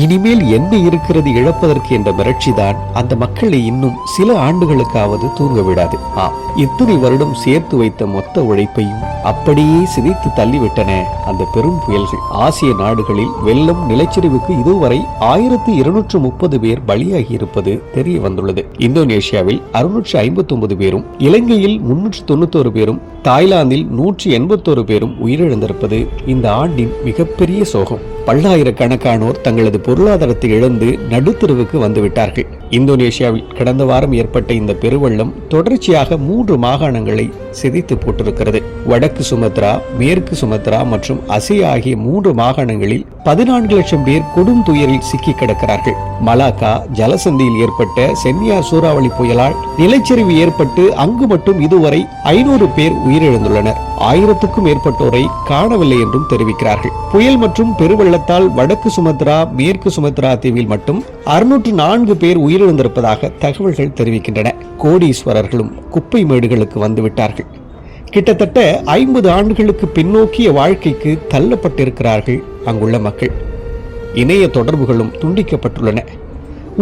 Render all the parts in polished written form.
இனிமேல் என்ன இருக்கிறது இழப்பதற்கு என்ற மிரட்சிதான் அந்த மக்களை இன்னும் சில ஆண்டுகளுக்காவது தூங்க விடாது. இத்தனை வருடம் சேர்த்து வைத்த மொத்த உழைப்பையும் அப்படியே சிதைத்து தள்ளிவிட்டன அந்த பெரும் புயல்கள். ஆசிய நாடுகளில் வெள்ளம் நிலச்சரிவுக்கு இதுவரை 1230 பேர் பலியாகி இருப்பது தெரிய வந்துள்ளது. இந்தோனேஷியாவில் 659 பேரும், இலங்கையில் 391 பேரும், தாய்லாந்தில் 181 பேரும் உயிரிழந்திருப்பது இந்த ஆண்டின் மிகப்பெரிய சோகம். பல்லாயிரக்கணக்கானோர் தங்களது பொருளாதாரத்தை இழந்து நடுத்தருவுக்கு வந்துவிட்டார்கள். இந்தோனேஷியாவில் கடந்த வாரம் ஏற்பட்ட இந்த பெருவெள்ளம் தொடர்ச்சியாக 3 மாகாணங்களை சிதைத்து போட்டிருக்கிறது. வடக்கு சுமத்ரா, மேற்கு சுமத்ரா மற்றும் அசியா ஆகிய 3 மாகாணங்களில் 14 லட்சம் பேர் கொடும் துயரில் சிக்கி கிடக்கிறார்கள். மலாக்கா ஜலசந்தியில் ஏற்பட்ட சென்னியார் சூறாவளி புயலால் நிலச்சரிவு ஏற்பட்டு அங்கு மட்டும் இதுவரை 500 பேர் உயிரிழந்துள்ளனர். 1000க்கும் மேற்பட்டோரை காணவில்லை என்றும் தெரிவிக்கிறார்கள். புயல் மற்றும் பெருவெள்ளத்தால் வடக்கு சுமத்ரா, மேற்கு சுமத்ரா தீவில் மட்டும் 604 பேர் உயிரிழந்திருப்பதாக தகவல்கள் தெரிவிக்கின்றன. கோடீஸ்வரர்களும் குப்பை மேடுகளுக்கு வந்துவிட்டார்கள். கிட்டத்தட்ட 50 ஆண்டுகளுக்கு பின்னோக்கிய வாழ்க்கைக்கு தள்ளப்பட்டிருக்கிறார்கள் அங்குள்ள மக்கள். இணைய தொடர்புகளும் துண்டிக்கப்பட்டுள்ளன.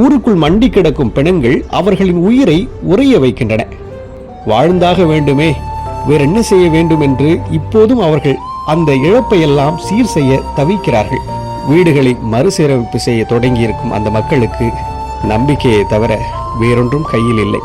ஊருக்குள் மண்டி கிடக்கும் பிணங்கள் அவர்களின் உயிரை உறைய வைக்கின்றன. வாழ்ந்தாக வேண்டுமே, வேற என்ன செய்ய வேண்டும் என்று இப்போதும் அவர்கள் அந்த இழப்பையெல்லாம் சீர் செய்ய தவிக்கிறார்கள். வீடுகளை மறுசீரமைப்பு செய்ய தொடங்கியிருக்கும் அந்த மக்களுக்கு நம்பிக்கையை தவிர வேறொன்றும் கையில் இல்லை.